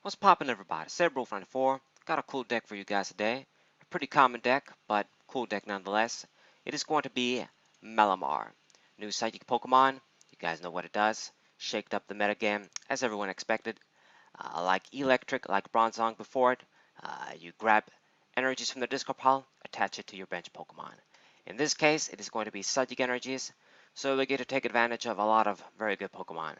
What's poppin', everybody? Cerebral94 got a cool deck for you guys today. A pretty common deck, but cool deck nonetheless. It is going to be Malamar. New psychic Pokemon. You guys know what it does. Shaked up the metagame as everyone expected. Like Electric, like Bronzong before it, you grab energies from the discard pile, attach it to your bench Pokemon. In this case, it is going to be psychic energies, so they get to take advantage of a lot of very good Pokemon.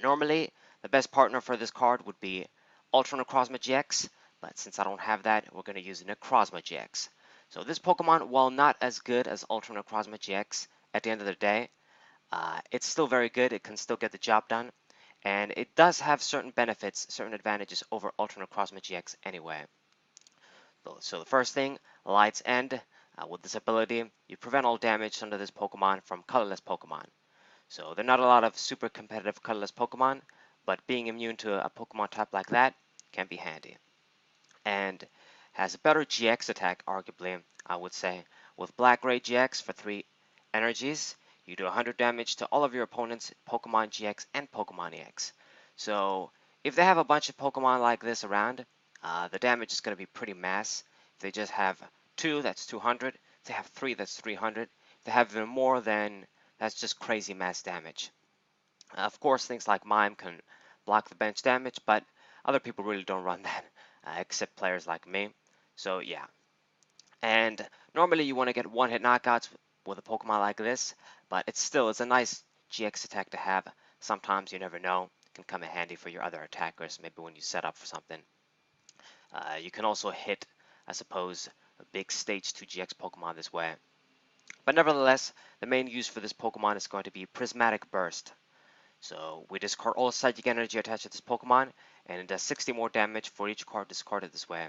Normally, the best partner for this card would be Ultra Necrozma GX, but since I don't have that, we're going to use Necrozma GX. So this Pokemon, while not as good as Ultra Necrozma GX, at the end of the day, it's still very good. It can still get the job done, and it does have certain benefits, certain advantages over Ultra Necrozma GX anyway. So the first thing, Light's End. With this ability, you prevent all damage under this Pokemon from colorless Pokemon. So there are not a lot of super competitive colorless Pokemon, but being immune to a Pokemon type like that can be handy. And has a better GX attack, arguably, I would say. With Black Ray GX for 3 energies, you do 100 damage to all of your opponents' Pokemon GX and Pokemon EX. So if they have a bunch of Pokemon like this around, the damage is going to be pretty mass. If they just have 2, that's 200. If they have 3, that's 300. If they have even more, then that's just crazy mass damage. Of course, things like Mime can block the bench damage, but other people really don't run that, except players like me. So yeah. And normally you want to get one-hit knockouts with a Pokemon like this, but it's a nice GX attack to have. Sometimes you never know. It can come in handy for your other attackers, maybe when you set up for something. You can also hit, I suppose, a big Stage 2 GX Pokemon this way. But nevertheless, the main use for this Pokemon is going to be Prismatic Burst. So we discard all psychic energy attached to this Pokemon, and it does 60 more damage for each card discarded this way.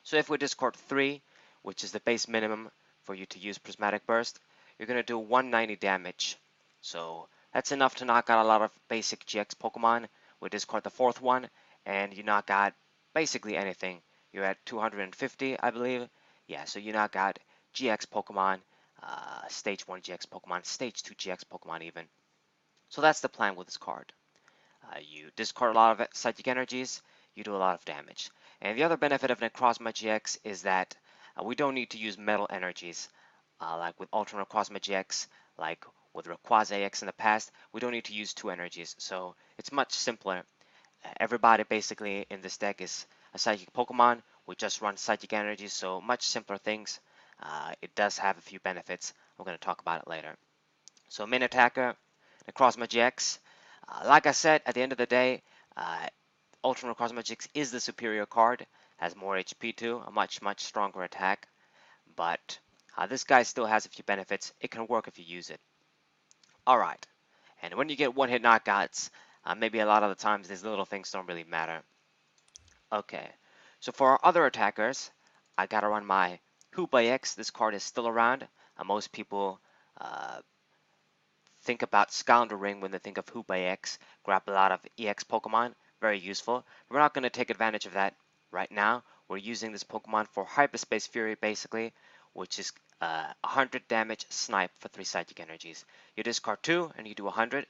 So if we discard 3, which is the base minimum for you to use Prismatic Burst, you're going to do 190 damage. So that's enough to knock out a lot of basic GX Pokemon. We discard the 4th one, and you knock out basically anything. You're at 250, I believe. Yeah, so you knock out GX Pokemon, Stage 1 GX Pokemon, Stage 2 GX Pokemon even. So that's the plan with this card. You discard a lot of psychic energies, you do a lot of damage. And the other benefit of Necrozma GX is that we don't need to use metal energies. Like with Ultra Necrozma GX, like with Rayquaza EX in the past, we don't need to use 2 energies. So it's much simpler. Everybody basically in this deck is a psychic Pokemon. We just run psychic energies, so much simpler things. It does have a few benefits. I'm going to talk about it later. So main attacker, Necrozma GX. Like I said, at the end of the day, Ultra Necrozma GX is the superior card, has more HP too, a much stronger attack, but this guy still has a few benefits. It can work if you use it. Alright, and when you get one-hit knockouts, maybe a lot of the times these little things don't really matter. Okay, so for our other attackers, I gotta run my Hoopa EX. This card is still around. Most people think about Scoundrel Ring when they think of Hoopa EX. Grab a lot of EX Pokemon, very useful. We're not going to take advantage of that right now. We're using this Pokemon for Hyperspace Fury basically, which is 100 damage snipe for 3 psychic energies. You discard 2 and you do 100.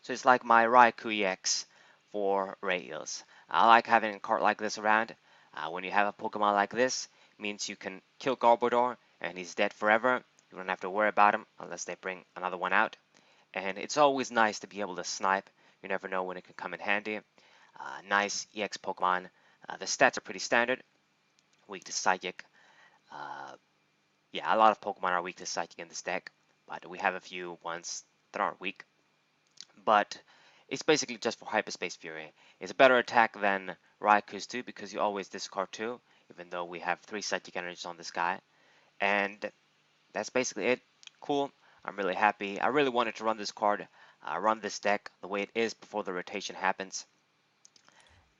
So it's like my Raikou EX for Ray Eels. I like having a card like this around. When you have a Pokemon like this, it means you can kill Garbodor and he's dead forever. You don't have to worry about him unless they bring another one out. And it's always nice to be able to snipe. You never know when it can come in handy. Nice EX Pokemon. The stats are pretty standard. Weak to Psychic. Yeah, a lot of Pokemon are weak to Psychic in this deck, but we have a few ones that aren't weak. But it's basically just for Hyperspace Fury. It's a better attack than Raikou's too, because you always discard 2, even though we have 3 Psychic energies on this guy. And that's basically it. Cool. I'm really happy. I really wanted to run this card, run this deck the way it is before the rotation happens.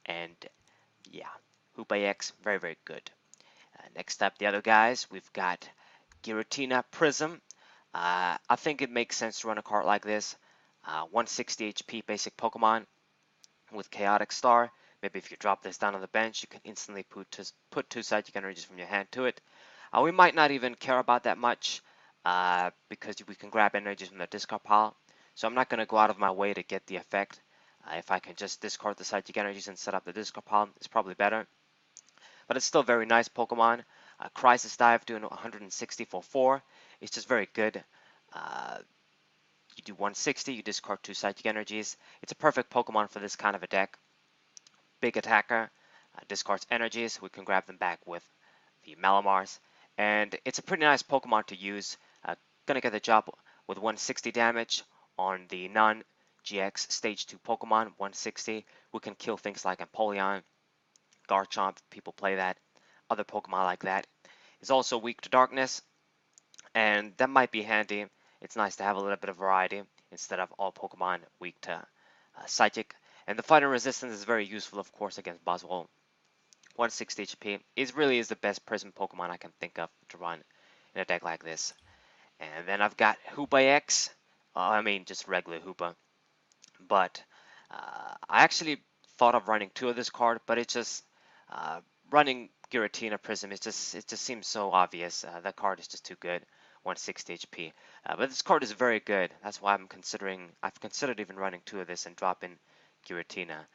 And yeah, Hoopa EX, very good. Next up, the other guys, we've got Giratina Prism. I think it makes sense to run a card like this. 160 HP basic Pokemon with Chaotic Star. Maybe if you drop this down on the bench, you can instantly put 2 psychic energies from your hand to it. We might not even care about that much because we can grab energies from the discard pile. So I'm not going to go out of my way to get the effect. If I can just discard the psychic energies and set up the discard pile, it's probably better. But it's still very nice Pokemon. Crisis Dive doing 160 for 4. It's just very good. You do 160, you discard 2 psychic energies. It's a perfect Pokemon for this kind of a deck. Big attacker, discards energies. We can grab them back with the Malamars. And it's a pretty nice Pokemon to use. Gonna get the job with 160 damage on the non-GX Stage 2 Pokemon. 160. We can kill things like Empoleon, Garchomp. People play that. Other Pokemon like that. It's also weak to Darkness, and that might be handy. It's nice to have a little bit of variety instead of all Pokemon weak to Psychic. And the fighting resistance is very useful, of course, against Buzzwole. 160 HP really is the best Prism Pokemon I can think of to run in a deck like this. And then I've got Hoopa X. I mean, just regular Hoopa. But I actually thought of running 2 of this card, but it's just running Giratina Prism. It just seems so obvious. That card is just too good. 160 HP. But this card is very good. That's why I've considered even running 2 of this and dropping Giratina.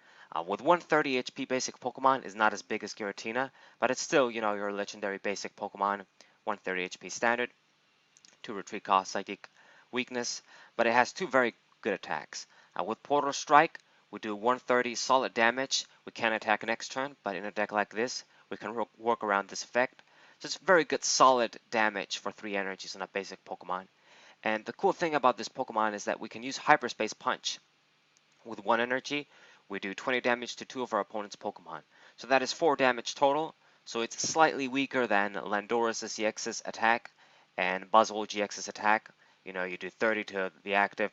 With 130 HP basic Pokemon is not as big as Giratina, but it's still, your legendary basic Pokemon. 130 HP standard, 2 retreat cost, psychic weakness, but it has 2 very good attacks. With Portal Strike, we do 130 solid damage. We can attack next turn, but in a deck like this, we can work around this effect. Just very good solid damage for 3 energies on a basic Pokemon. And the cool thing about this Pokemon is that we can use Hyperspace Punch. With 1 energy, we do 20 damage to 2 of our opponent's Pokemon. So that is 4 damage total. So it's slightly weaker than Landorus GX's attack and Buzzwole GX's attack. You do 30 to the active,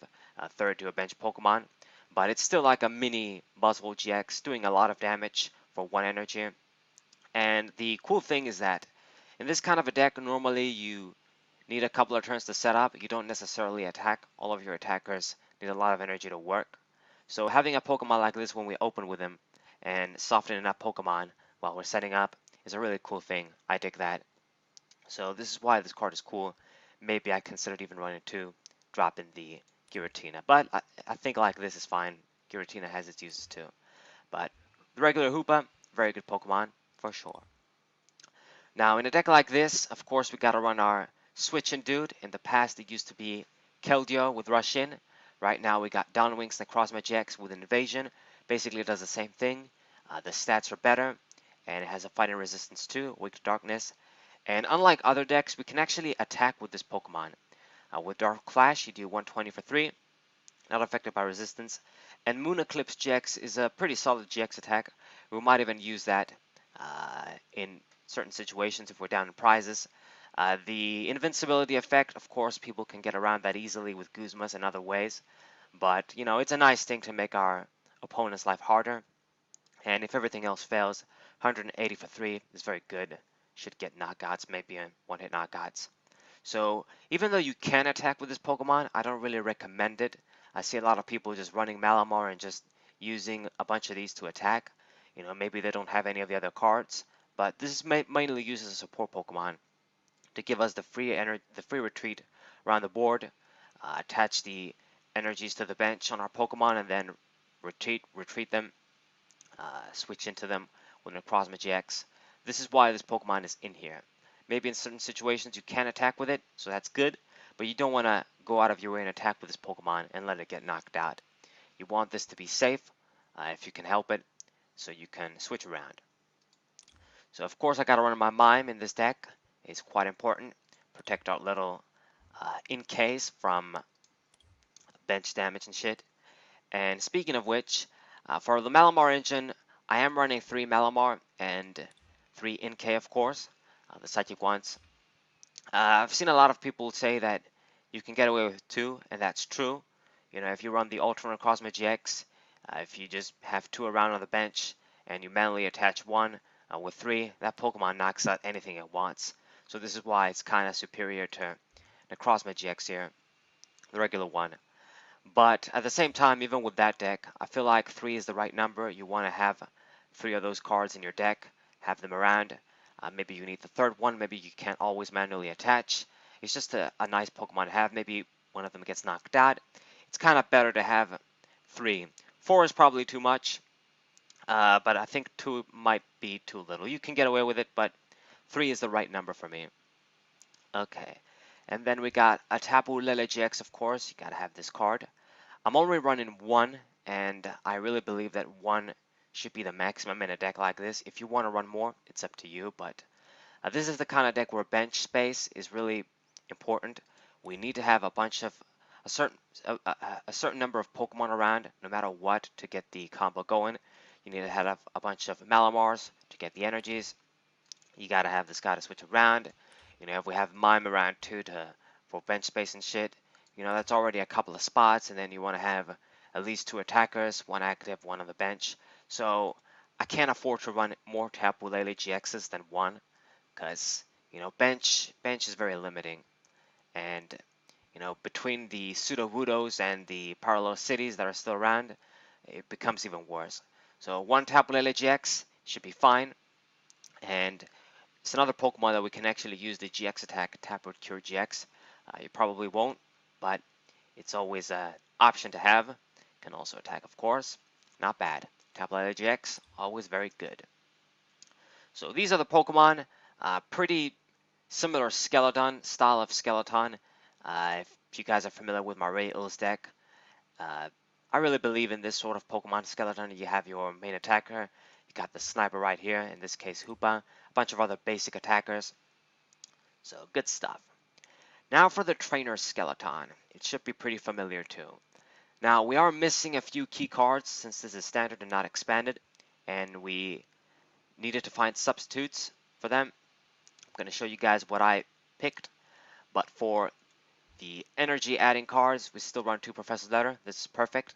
30 to a bench Pokemon. But it's still like a mini Buzzwole GX doing a lot of damage for 1 energy. And the cool thing is that in this kind of a deck, normally you need a couple of turns to set up. You don't necessarily attack. All of your attackers need a lot of energy to work. So having a Pokemon like this when we open with him and softening up Pokemon while we're setting up is a really cool thing. I dig that. So this is why this card is cool. Maybe I considered even running 2, dropping the Giratina. But I think like this is fine. Giratina has its uses too. But the regular Hoopa, very good Pokemon for sure. Now in a deck like this, of course we gotta run our switching dude. In the past it used to be Keldeo with Rush In. Right now we got Downwings Necrozma GX with Invasion. Basically it does the same thing. The stats are better, and it has a fighting resistance too, weak to darkness. And unlike other decks, we can actually attack with this Pokemon. With Dark Flash, you do 120 for 3, not affected by resistance. And Moon Eclipse GX is a pretty solid GX attack. We might even use that in certain situations if we're down in prizes. The invincibility effect, of course, people can get around that easily with Guzmas and other ways. But, it's a nice thing to make our opponent's life harder. And if everything else fails, 180 for 3 is very good. Should get knockouts, maybe one-hit knockouts. So even though you can attack with this Pokemon, I don't really recommend it. I see a lot of people just running Malamar and just using a bunch of these to attack. Maybe they don't have any of the other cards, but this is mainly used as a support Pokemon to give us the free retreat around the board, attach the energies to the bench on our Pokemon, and then retreat them, switch into them with Necrozma GX. This is why this Pokemon is in here. Maybe in certain situations you can attack with it, so that's good, but you don't want to go out of your way and attack with this Pokemon and let it get knocked out. You want this to be safe, if you can help it, so you can switch around. So of course I got to run my Mime in this deck. It's quite important. Protect our little in case from bench damage and shit. And speaking of which, for the Malamar engine, I am running 3 Malamar and 3 NK, of course, the psychic ones. I've seen a lot of people say that you can get away with 2, and that's true. If you run the Ultra Necrozma GX, if you just have 2 around on the bench and you manually attach 1 with 3, that Pokemon knocks out anything it wants. So this is why it's kind of superior to Necrozma GX here, the regular one. But at the same time, even with that deck, I feel like 3 is the right number. You want to have 3 of those cards in your deck, have them around. Maybe you need the 3rd one, maybe you can't always manually attach. It's just a nice Pokemon to have. Maybe one of them gets knocked out. It's kind of better to have 3 4 is probably too much, but I think 2 might be too little. You can get away with it, but 3 is the right number for me. Okay, and then we got a Tapu Lele GX, of course. You gotta have this card. I'm only running 1, and I really believe that 1 should be the maximum in a deck like this. If you want to run more, it's up to you, but this is the kind of deck where bench space is really important. We need to have a bunch of a certain a certain number of Pokemon around, no matter what, to get the combo going. You need to have a bunch of Malamars to get the energies. You gotta have this guy to switch around. You know, if we have Mime around too for bench space and shit, you know, that's already a couple of spots, and then you want to have at least 2 attackers, 1 active, 1 on the bench. So I can't afford to run more Tapu Lele GXs than 1, because you know bench is very limiting, and you know between the pseudo Wudos and the parallel cities that are still around, it becomes even worse. So 1 Tapu Lele GX should be fine, and it's another Pokemon that we can actually use the GX attack, Taproot Cure GX. You probably won't, but it's always an option to have. Can also attack, of course. Not bad. Tapu Lele GX, always very good. So these are the Pokemon. Pretty similar skeleton, style of skeleton. If you guys are familiar with my Ray Ills deck, I really believe in this sort of Pokemon skeleton. You have your main attacker, you got the sniper right here, in this case Hoopa, a bunch of other basic attackers. So good stuff. Now for the trainer skeleton. It should be pretty familiar too. Now we are missing a few key cards since this is standard and not expanded, and we needed to find substitutes for them. I'm going to show you guys what I picked, but for the energy adding cards, we still run 2 Professor Letter. This is perfect.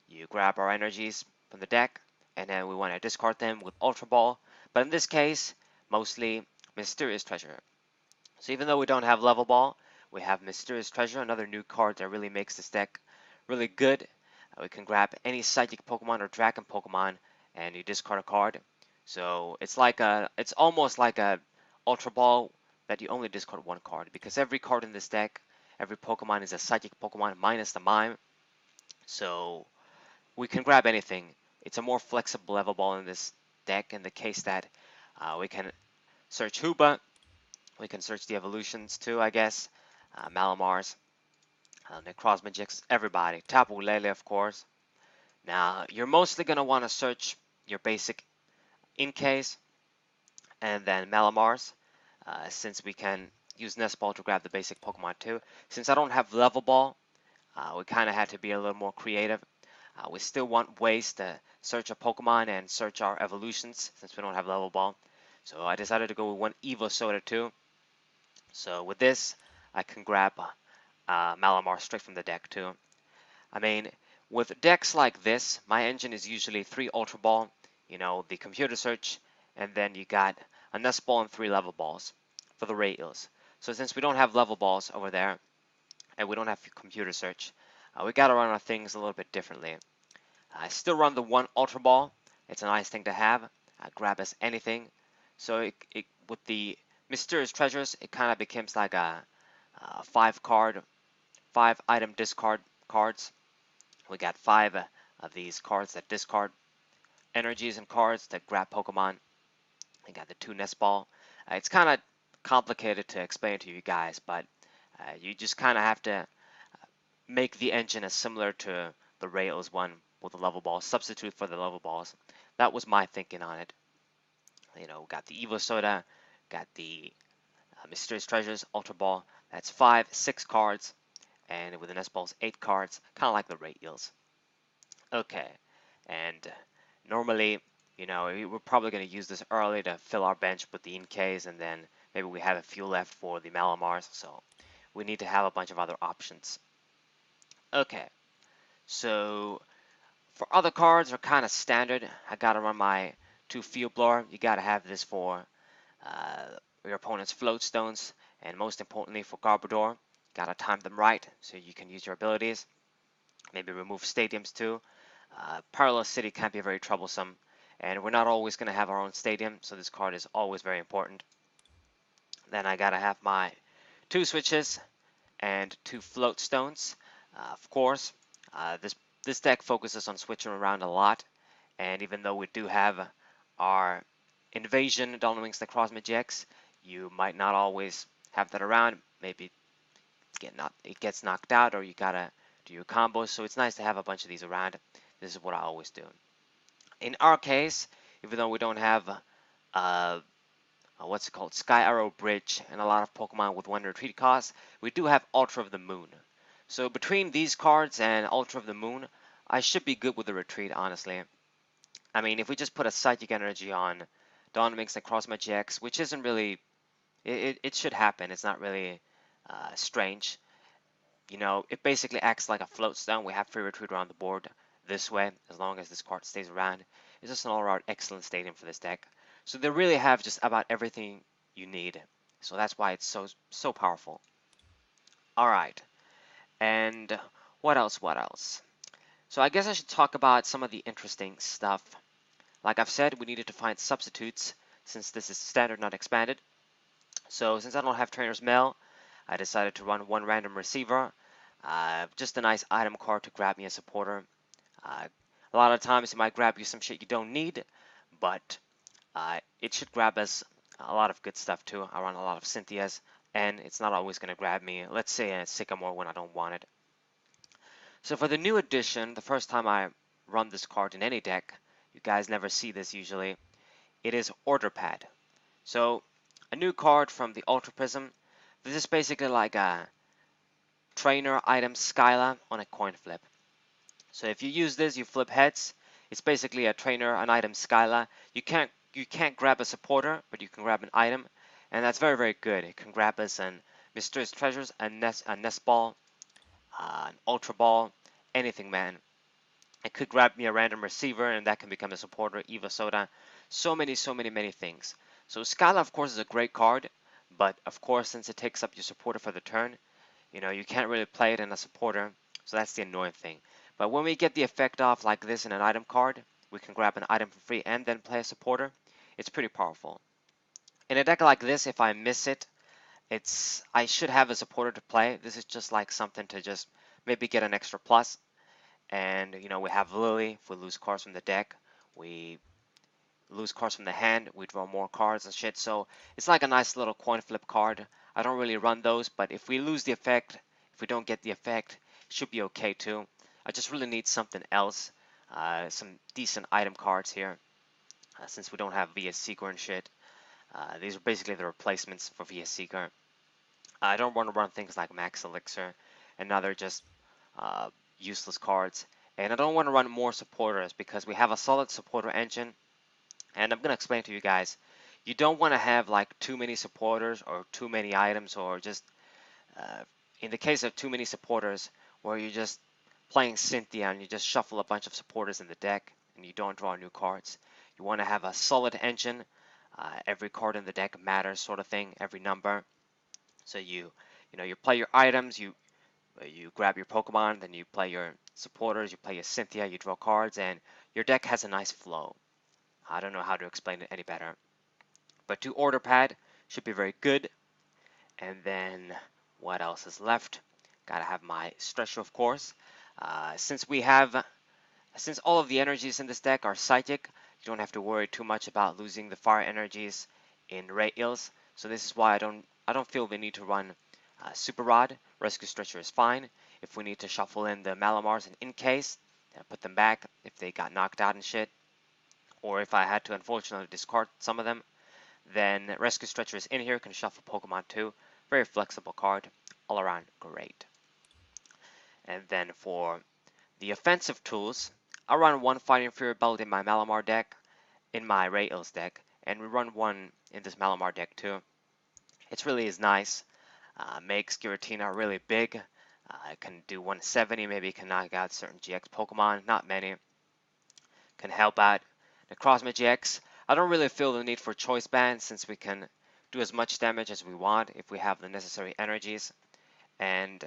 You grab our energies from the deck, and then we want to discard them with Ultra Ball. But in this case, mostly Mysterious Treasure. So even though we don't have Level Ball, we have Mysterious Treasure, another new card that really makes this deck really good. We can grab any Psychic Pokemon or Dragon Pokemon, and you discard a card. So it's almost like a Ultra Ball that you only discard 1 card, because every card in this deck, every Pokemon is a Psychic Pokemon minus the Mime. So we can grab anything. It's a more flexible level ball in this deck, in the case that we can search Hoopa, we can search the evolutions too, I guess, Malamars, Necrozma, everybody, Tapu Lele, of course. Now, you're mostly going to want to search your basic Incase and then Malamars, since we can use Nest Ball to grab the basic Pokemon too. Since I don't have Level Ball, we kind of had to be a little more creative. We still want ways to search a Pokemon and search our evolutions since we don't have Level Ball. So I decided to go with 1 Evo Soda too. So with this, I can grab Malamar straight from the deck too. I mean, with decks like this, my engine is usually 3 Ultra Ball, you know, the computer search, and then you got a Nest Ball and 3 Level Balls for the Ray Ills. So since we don't have Level Balls over there, and we don't have computer search, we gotta run our things a little bit differently. I still run the 1 Ultra Ball. It's a nice thing to have. Grab as anything. So with the Mysterious Treasures, it kind of becomes like a 5 item discard cards. We got 5 of these cards that discard energies and cards that grab Pokemon. We got the 2 Nest Ball. It's kind of complicated to explain to you guys, but you just kind of have to make the engine as similar to the Ray Ills one with the Level Ball, substitute for the Level Balls. That was my thinking on it. You know, got the Evo Soda, got the Mysterious Treasures, Ultra Ball. That's 6 cards, and with the Nest Balls, 8 cards, kind of like the Ray Ills. Okay, and normally, you know, we're probably going to use this early to fill our bench with the Inkays, and then maybe we have a few left for the Malamars, so we need to have a bunch of other options. Okay, so for other cards are kind of standard. I gotta run my 2 Field Blower. You gotta have this for your opponent's Float Stones, and most importantly for Garbodor. Gotta time them right so you can use your abilities. Maybe remove stadiums too. Parallel City can be very troublesome, and we're not always gonna have our own stadium, so this card is always very important. Then I gotta have my 2 switches and 2 Float Stones. Of course, this this deck focuses on switching around a lot, and even though we do have our invasion Donalwing's Necrozma GX, you might not always have that around. Maybe it gets knocked out, or you gotta do your combos. So it's nice to have a bunch of these around. This is what I always do. In our case, even though we don't have what's it called, Sky Arrow Bridge, and a lot of Pokemon with 1 retreat cost, we do have Ultra of the Moon. So between these cards and Ultra of the Moon, I should be good with the retreat, honestly. I mean, if we just put a Psychic Energy on Donalwing's Necrozma GX, which isn't really, it should happen. It's not really strange. You know, it basically acts like a float stone. We have free retreat around the board this way, as long as this card stays around. It's just an all-around excellent stadium for this deck. So they really have just about everything you need. So that's why it's so powerful. Alright, and what else, what else? So I guess I should talk about some of the interesting stuff. Like I've said, we needed to find substitutes since this is standard, not expanded. So since I don't have Trainer's Mail, I decided to run 1 random receiver. Just a nice item card to grab me a supporter. A lot of times it might grab you some shit you don't need, but it should grab us a lot of good stuff too. I run a lot of Cynthias, and it's not always going to grab me, let's say, a Sycamore when I don't want it. So for the new edition, the first time I run this card in any deck, you guys never see this usually, it is Order Pad. So a new card from the Ultra Prism. This is basically like a trainer item Skyla on a coin flip. So if you use this, you flip heads. It's basically a trainer, an item Skyla. You can't grab a supporter, but you can grab an item, and that's very, very good. It can grab us an Mysterious Treasures, a nest ball, an ultra ball, anything, man. It could grab me a random receiver, and that can become a supporter, Eva Soda. So many things. So Skyla, of course, is a great card, but of course, since it takes up your supporter for the turn, you can't really play it in a supporter, so that's the annoying thing. But when we get the effect off like this in an item card, we can grab an item for free and then play a supporter. It's pretty powerful. In a deck like this, if I miss it, I should have a supporter to play. This is just like something to just maybe get an extra plus. And we have Lily. If we lose cards from the deck, we lose cards from the hand, we draw more cards and shit. So it's like a nice little coin flip card. I don't really run those, but if we lose the effect, if we don't get the effect, it should be okay too. I just really need something else, some decent item cards here, since we don't have VS Seeker and shit. These are basically the replacements for VS Seeker. I don't want to run things like Max Elixir and other just uh, useless cards. And I don't want to run more supporters because we have a solid supporter engine. And I'm going to explain to you guys, you don't want to have like too many supporters or too many items, or just in the case of too many supporters where you're just playing Cynthia and you just shuffle a bunch of supporters in the deck and you don't draw new cards. You want to have a solid engine. Every card in the deck matters, sort of thing, every number. So you play your items, you grab your Pokemon, then you play your supporters, you play your Cynthia, you draw cards, and your deck has a nice flow. I don't know how to explain it any better. But 2 Order Pad should be very good. And then what else is left? Gotta have my Stretcher, of course. Since all of the energies in this deck are psychic, you don't have to worry too much about losing the fire energies in Ray Ills. So this is why I don't feel the need to run Super Rod. Rescue Stretcher is fine. If we need to shuffle in the Malamars and in case, put them back if they got knocked out and shit. Or if I had to unfortunately discard some of them, then Rescue Stretcher is in here, can shuffle Pokemon too. Very flexible card, all around great. And then for the offensive tools, I run 1 Fighting Fury Belt in my Malamar deck, in my Ray Ills deck, and we run 1 in this Malamar deck too. It really is nice. Makes Giratina really big. It can do 170, maybe it can knock out certain GX Pokemon, not many. Can help out Necrozma GX. I don't really feel the need for Choice Band since we can do as much damage as we want if we have the necessary energies. And,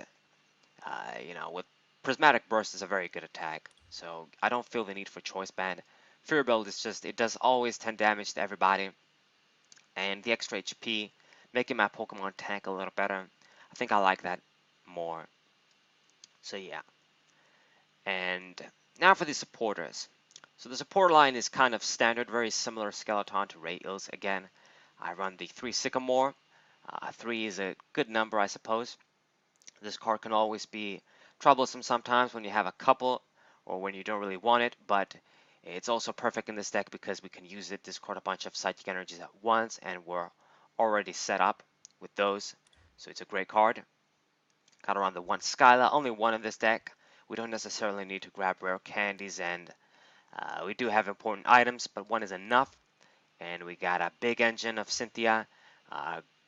with Prismatic Burst is a very good attack. So I don't feel the need for Choice Band. Fury Build is just, it does always 10 damage to everybody. And the extra HP, making my Pokemon tank a little better. I think I like that more. So yeah. And now for the supporters. So the support line is kind of standard, very similar skeleton to Ray Eels. Again, I run the 3 Sycamore. 3 is a good number, I suppose. This card can always be troublesome sometimes when you have a couple or when you don't really want it, but it's also perfect in this deck because we can use it, discard a bunch of psychic energies at once, and we're already set up with those. So it's a great card. Got around the 1 Skyla, only one in this deck. We don't necessarily need to grab rare candies, and we do have important items, but 1 is enough. And we got a big engine of Cynthia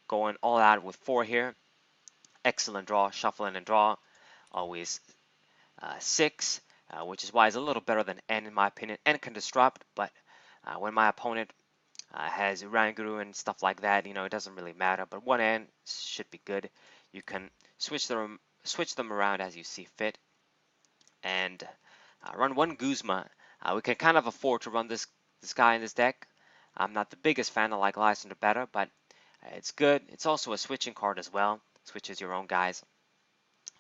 going all out with 4 here. Excellent draw, shuffle in and draw. Always 6, which is why it's a little better than N in my opinion. N can disrupt, but when my opponent has Ranguru and stuff like that, it doesn't really matter. But 1 N should be good. You can switch them around as you see fit. And run 1 Guzma. We can kind of afford to run this guy in this deck. I'm not the biggest fan. I like Lysander better, but it's good. It's also a switching card as well. Switches your own guys.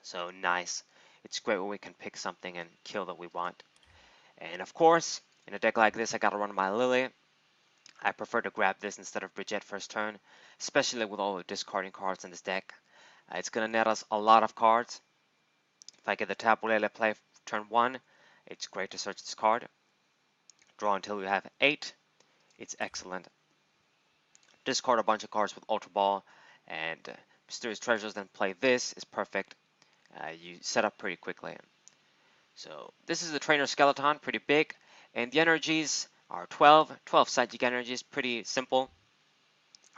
So nice. It's great when we can pick something and kill that we want. And of course, in a deck like this, I gotta run my Lily. I prefer to grab this instead of Bridget first turn, especially with all the discarding cards in this deck. It's gonna net us a lot of cards. If I get the Tapu Lele play turn 1, it's great to search this card. Draw until we have 8. It's excellent. Discard a bunch of cards with Ultra Ball and Mysterious Treasures, then play this is perfect. You set up pretty quickly. So this is the Trainer Skeleton, pretty big, and the energies are 12 psychic energies, pretty simple.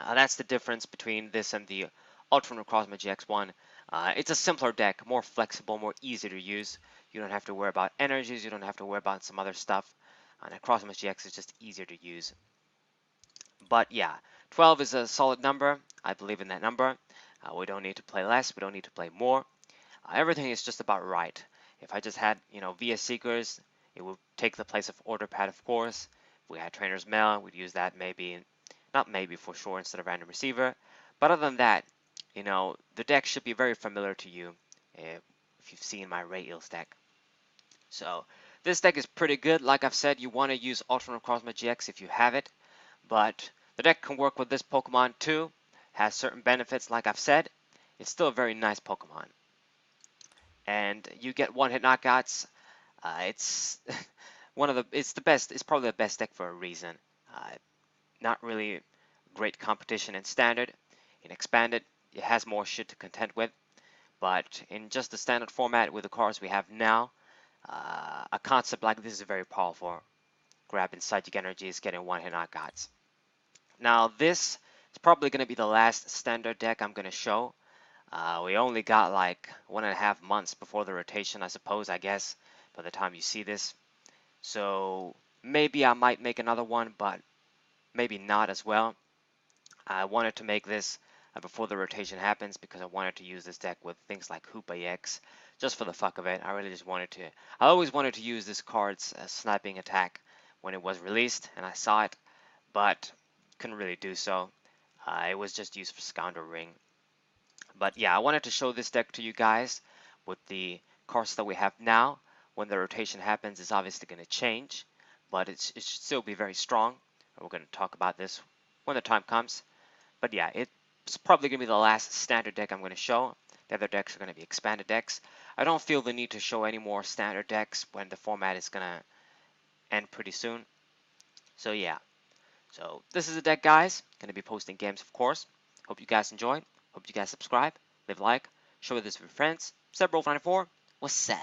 That's the difference between this and the Ultra Necrozma GX1. It's a simpler deck, more flexible, more easy to use. You don't have to worry about energies, you don't have to worry about some other stuff. Necrozma GX is just easier to use. But yeah, 12 is a solid number. I believe in that number. We don't need to play less, we don't need to play more. Everything is just about right. If I just had, Via Seekers, it would take the place of Order Pad, of course. If we had Trainer's Mail, we'd use that maybe, not maybe for sure, instead of Random Receiver. But other than that, the deck should be very familiar to you if you've seen my Ray Eels deck. So this deck is pretty good. Like I've said, you want to use Ultra Necrozma GX if you have it. But the deck can work with this Pokemon too. Has certain benefits, like I've said. It's still a very nice Pokemon. And you get one-hit knockouts. It's it's the best. It's probably the best deck for a reason. Not really great competition in standard. In expanded, it has more shit to contend with. But in just the standard format with the cards we have now, a concept like this is very powerful. Grabbing psychic energies, getting one-hit knockouts. Now this is probably going to be the last standard deck I'm going to show. We only got like 1.5 months before the rotation, I guess, by the time you see this. So maybe I might make another one, but maybe not as well. I wanted to make this before the rotation happens because I wanted to use this deck with things like Hoopa EX just for the fuck of it. I really just wanted to. I always wanted to use this card's sniping attack when it was released, and I saw it, but couldn't really do so. It was just used for Scoundrel Ring. But yeah, I wanted to show this deck to you guys with the cards that we have now. When the rotation happens, it's obviously going to change, but it should still be very strong. And we're going to talk about this when the time comes. But yeah, it's probably going to be the last standard deck I'm going to show. The other decks are going to be expanded decks. I don't feel the need to show any more standard decks when the format is going to end pretty soon. So yeah. So this is the deck, guys. Going to be posting games, of course. Hope you guys enjoy. Hope you guys subscribe, leave a like, share this with your friends. Sebro94, what's up?